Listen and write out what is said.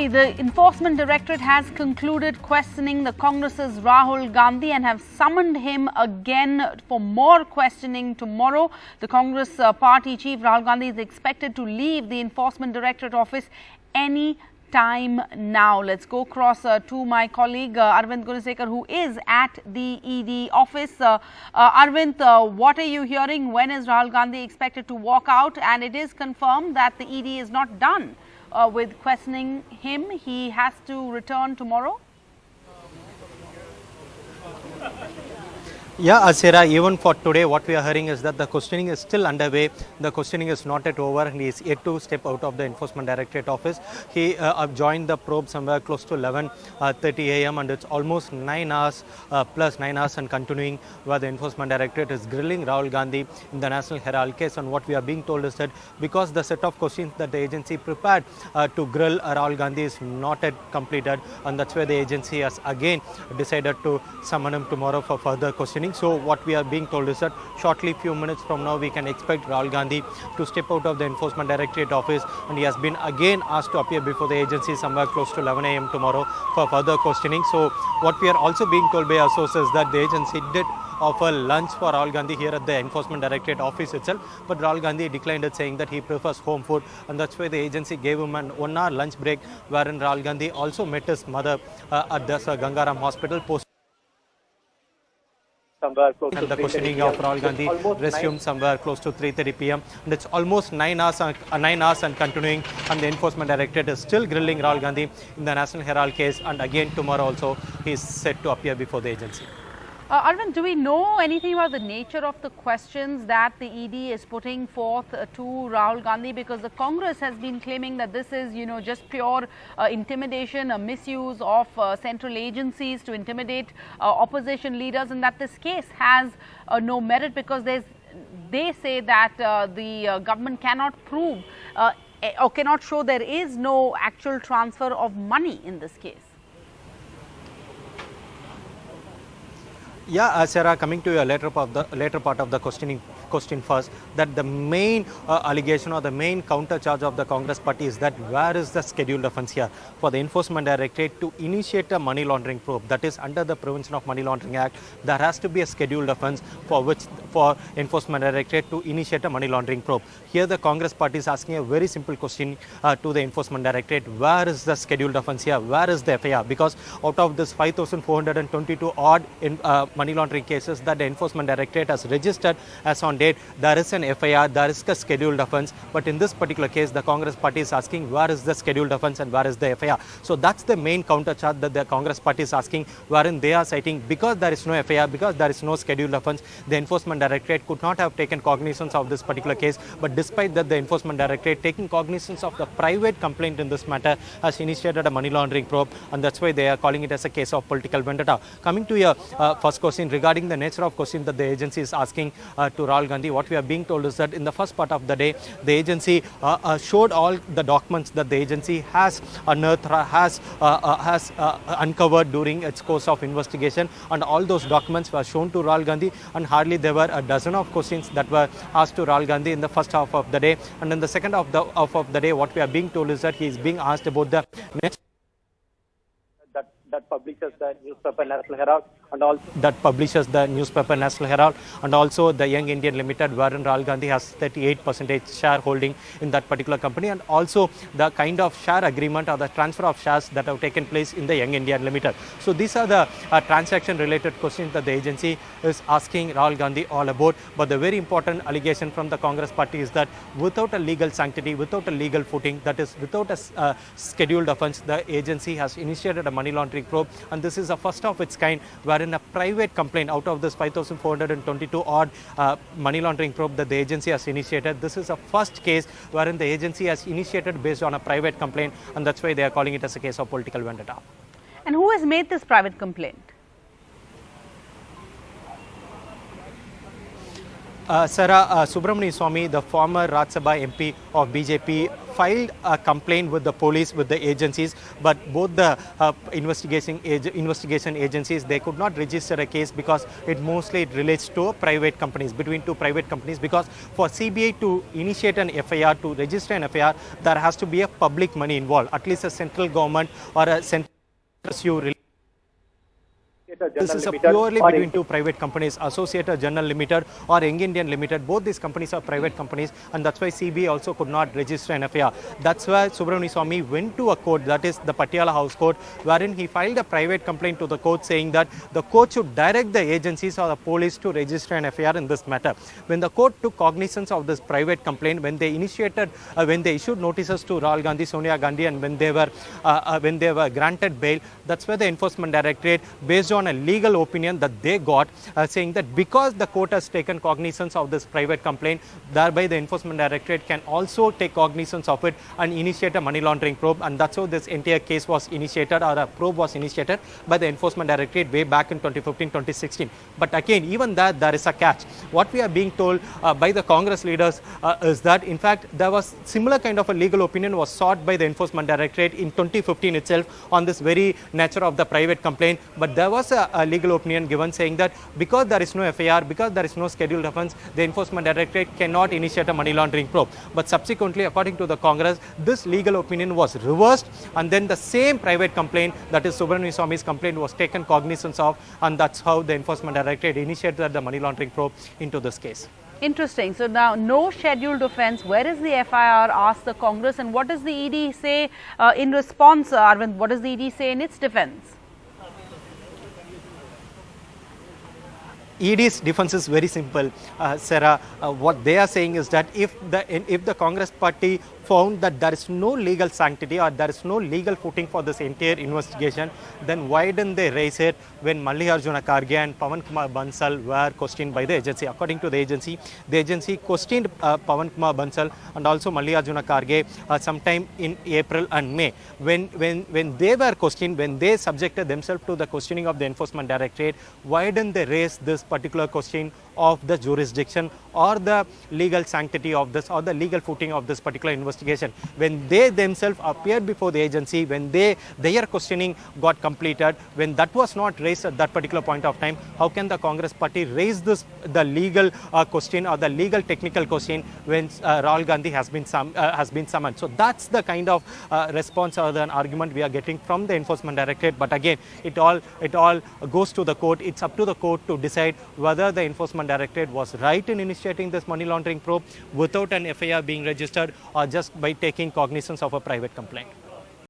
Hi, the Enforcement Directorate has concluded questioning the Congress's Rahul Gandhi and have summoned him again for more questioning tomorrow. The Congress party chief Rahul Gandhi is expected to leave the Enforcement Directorate office any time now. Let's go across to my colleague Arvind Gunasekar, who is at the ED office. Arvind, what are you hearing? When is Rahul Gandhi expected to walk out? And it is confirmed that the ED is not done with questioning him. He has to return tomorrow. Yeah, Asira, even for today, what we are hearing is that the questioning is still underway. The questioning is not yet over, and he is yet to step out of the Enforcement Directorate office. He joined the probe somewhere close to 11:30 a.m. and it's almost 9 hours plus 9 hours and continuing, where the Enforcement Directorate is grilling Rahul Gandhi in the National Herald case. And what we are being told is that because the set of questions that the agency prepared to grill Rahul Gandhi is not yet completed, and that's why the agency has again decided to summon him tomorrow for further questioning. So what we are being told is that shortly, few minutes from now, we can expect Rahul Gandhi to step out of the Enforcement Directorate office, and he has been again asked to appear before the agency somewhere close to 11 a.m. tomorrow for further questioning. So what we are also being told by our sources that the agency did offer lunch for Rahul Gandhi here at the Enforcement Directorate office itself, but Rahul Gandhi declined it, saying that he prefers home food, and that's why the agency gave him an 1 hour lunch break, wherein Rahul Gandhi also met his mother at the Gangaram Hospital post. And the questioning of Rahul Gandhi resumed somewhere close to 3:30 p.m. and it's almost 9 hours and continuing, and the Enforcement Directorate is still grilling Rahul Gandhi in the National Herald case, and again tomorrow also he is set to appear before the agency. Arvind, do we know anything about the nature of the questions that the ED is putting forth to Rahul Gandhi? Because the Congress has been claiming that this is, just pure intimidation, a misuse of central agencies to intimidate opposition leaders, and that this case has no merit because they say that the government cannot prove or cannot show there is no actual transfer of money in this case. Yeah, Sarah, coming to your later part of the question first, that the main allegation or the main counter charge of the Congress party is that where is the scheduled offence here for the Enforcement Directorate to initiate a money laundering probe? That is, under the Prevention of Money Laundering Act, there has to be a scheduled offence for Enforcement Directorate to initiate a money laundering probe. Here the Congress party is asking a very simple question to the Enforcement Directorate: where is the scheduled offence here? Where is the FIR? Because out of this 5,422 odd money laundering cases that the Enforcement Directorate has registered as on date, there is an FIR, there is a scheduled offence, but in this particular case the Congress party is asking where is the scheduled offence and where is the FIR. So that's the main counter charge that the Congress party is asking, wherein they are citing because there is no FIR, because there is no scheduled offence, the Enforcement Directorate could not have taken cognizance of this particular case. But despite that, the Enforcement Directorate taking cognizance of the private complaint in this matter has initiated a money laundering probe, and that's why they are calling it as a case of political vendetta. Coming to your first question regarding the nature of question that the agency is asking to Rahul Gandhi, what we are being told is that in the first part of the day, the agency showed all the documents that the agency has unearthed, has uncovered during its course of investigation, and all those documents were shown to Rahul Gandhi, and hardly there were a dozen of questions that were asked to Rahul Gandhi in the first half of the day. And in the second half of the day, what we are being told is that he is being asked about the next that publishes the newspaper National Herald, and also the Young Indian Limited, wherein Rahul Gandhi has 38% shareholding in that particular company, and also the kind of share agreement or the transfer of shares that have taken place in the Young Indian Limited. So these are the transaction related questions that the agency is asking Rahul Gandhi all about. But the very important allegation from the Congress party is that without a legal sanctity, without a legal footing, that is without a scheduled offence, the agency has initiated a money laundering probe, and this is the first of its kind, wherein a private complaint out of this 5,422 odd money laundering probe that the agency has initiated. This is the first case wherein the agency has initiated based on a private complaint, and that's why they are calling it as a case of political vendetta. And who has made this private complaint? Sarah Subramani Swamy, the former Rajya Sabha MP of BJP, filed a complaint with the police, with the agencies, but both the investigation agencies, they could not register a case because it mostly relates to private companies, between two private companies, because for CBI to initiate an FIR, to register an FIR, there has to be a public money involved, at least a central government or a central this is purely between two private companies, Associated General Limited or Young Indian Limited. Both these companies are private companies, and that's why CBI also could not register an FIR. That's why Subramani Swamy went to a court, that is the Patiala House Court, wherein he filed a private complaint to the court saying that the court should direct the agencies or the police to register an FIR in this matter. When the court took cognizance of this private complaint, when they initiated, when they issued notices to Rahul Gandhi, Sonia Gandhi, and when they were granted bail, that's where the Enforcement Directorate, based on a legal opinion that they got, saying that because the court has taken cognizance of this private complaint, thereby the Enforcement Directorate can also take cognizance of it and initiate a money laundering probe, and that's how this entire case was initiated, or a probe was initiated by the Enforcement Directorate way back in 2015-2016. But again, even that, there is a catch. What we are being told by the Congress leaders is that in fact there was similar kind of a legal opinion was sought by the Enforcement Directorate in 2015 itself on this very nature of the private complaint, but there was a legal opinion given saying that because there is no FIR, because there is no scheduled offence, the Enforcement Directorate cannot initiate a money laundering probe. But subsequently, according to the Congress, this legal opinion was reversed, and then the same private complaint, that is Subramani Swamy's complaint, was taken cognizance of, and that's how the Enforcement Directorate initiated the money laundering probe into this case. Interesting. So now, no scheduled offence. Where is the FIR? Asked the Congress, and what does the ED say in response, Arvind? What does the ED say in its defence? ED's defense is very simple, Sarah. What they are saying is that if the Congress party found that there is no legal sanctity or there is no legal footing for this entire investigation, then why didn't they raise it when Mallikarjuna Kharge and Pawan Kumar Bansal were questioned by the agency? According to the agency questioned Pawan Kumar Bansal and also Mallikarjuna Kharge sometime in April and May. When they were questioned, when they subjected themselves to the questioning of the Enforcement Directorate, why didn't they raise this particular question of the jurisdiction or the legal sanctity of this or the legal footing of this particular investigation? When they themselves appeared before the agency, when their questioning got completed, when that was not raised at that particular point of time, how can the Congress party raise the legal question or the legal technical question when Rahul Gandhi has been summoned? So that's the kind of response or the argument we are getting from the Enforcement Directorate. But again, it all goes to the court. It's up to the court to decide whether the Enforcement Directorate was right in initiating this money laundering probe without an FIR being registered or just by taking cognizance of a private complaint.